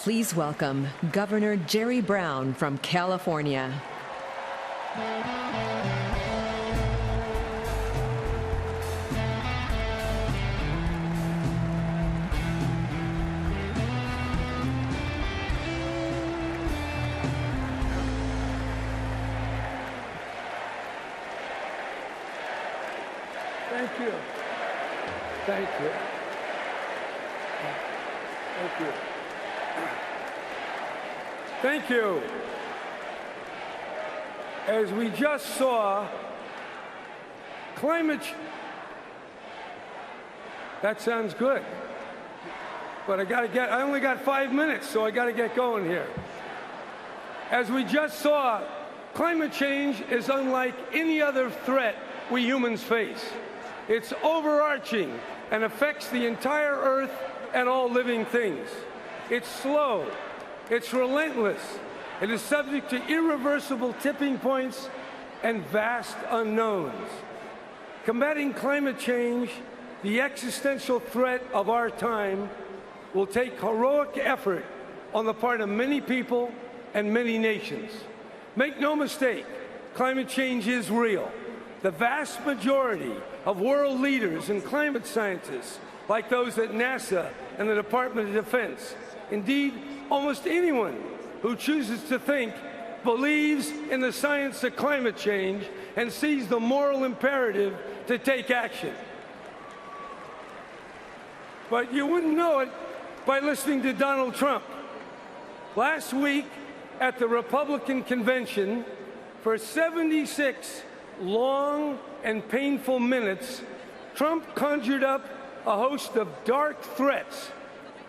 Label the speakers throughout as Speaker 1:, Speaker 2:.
Speaker 1: Please welcome Governor Jerry Brown from California.
Speaker 2: Thank you. Thank you. Thank you. Thank you. As we just saw, that sounds good. But I only got 5 minutes, so I got to get going here. As we just saw, climate change is unlike any other threat we humans face. It's overarching and affects the entire Earth and all living things. It's slow. It's relentless. It is subject to irreversible tipping points and vast unknowns. Combating climate change, the existential threat of our time, will take heroic effort on the part of many people and many nations. Make no mistake, climate change is real. The vast majority of world leaders and climate scientists, like those at NASA and the Department of Defense, indeed, almost anyone who chooses to think, believes in the science of climate change and sees the moral imperative to take action. But you wouldn't know it by listening to Donald Trump. Last week at the Republican convention, for 76 long and painful minutes, Trump conjured up a host of dark threats,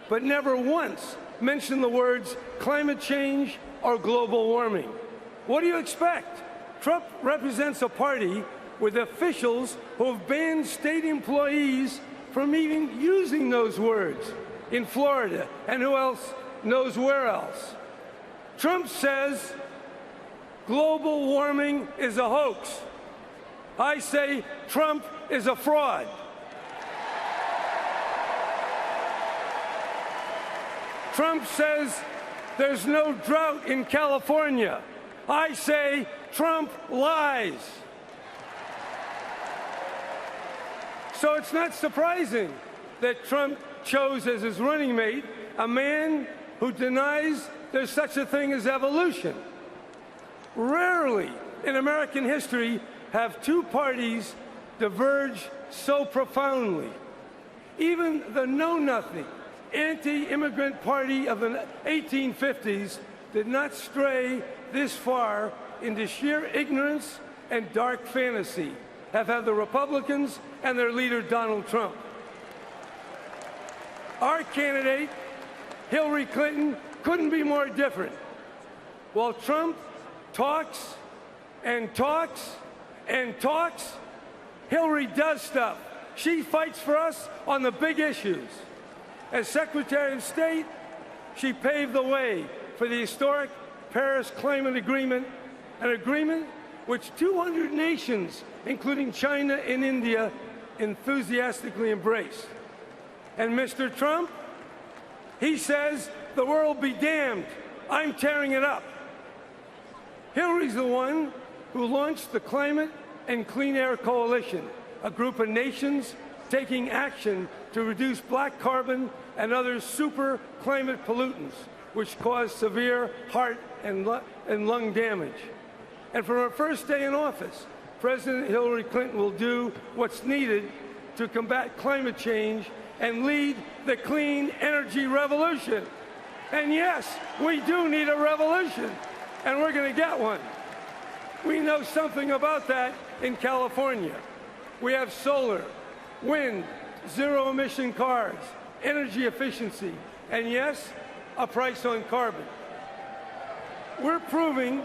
Speaker 2: but never once mentioned the words climate change or global warming. What do you expect? Trump represents a party with officials who have banned state employees from even using those words in Florida, and who else knows where else. Trump says global warming is a hoax. I say Trump is a fraud. Trump says there's no drought in California. I say Trump lies. So it's not surprising that Trump chose as his running mate a man who denies there's such a thing as evolution. Rarely in American history have two parties diverged so profoundly. Even the know-nothing anti-immigrant party of the 1850s did not stray this far into sheer ignorance and dark fantasy, have had the Republicans and their leader Donald Trump. Our candidate, Hillary Clinton, couldn't be more different. While Trump talks and talks and talks, Hillary does stuff. She fights for us on the big issues. As Secretary of State, she paved the way for the historic Paris Climate Agreement, an agreement which 200 nations, including China and India, enthusiastically embraced. And Mr. Trump, he says, the world be damned, I'm tearing it up. Hillary's the one who launched the Climate and Clean Air Coalition, a group of nations taking action to reduce black carbon and other super climate pollutants, which cause severe heart and lung damage. And from her first day in office, President Hillary Clinton will do what's needed to combat climate change and lead the clean energy revolution. And yes, we do need a revolution, and we're going to get one. We know something about that in California. We have solar, wind, zero-emission cars, energy efficiency, and yes, a price on carbon. We're proving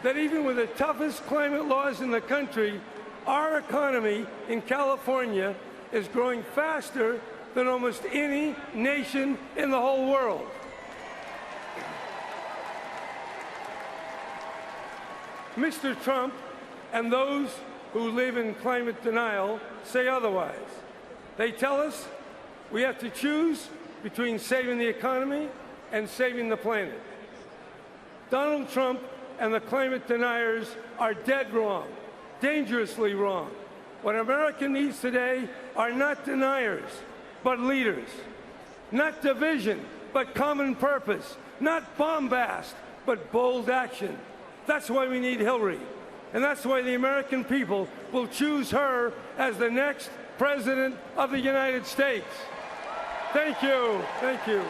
Speaker 2: that even with the toughest climate laws in the country, our economy in California is growing faster than almost any nation in the whole world. Mr. Trump and those who live in climate denial say otherwise. They tell us we have to choose between saving the economy and saving the planet. Donald Trump and the climate deniers are dead wrong, dangerously wrong. What America needs today are not deniers, but leaders. Not division, but common purpose. Not bombast, but bold action. That's why we need Hillary. And that's why the American people will choose her as the next President of the United States. Thank you. Thank you.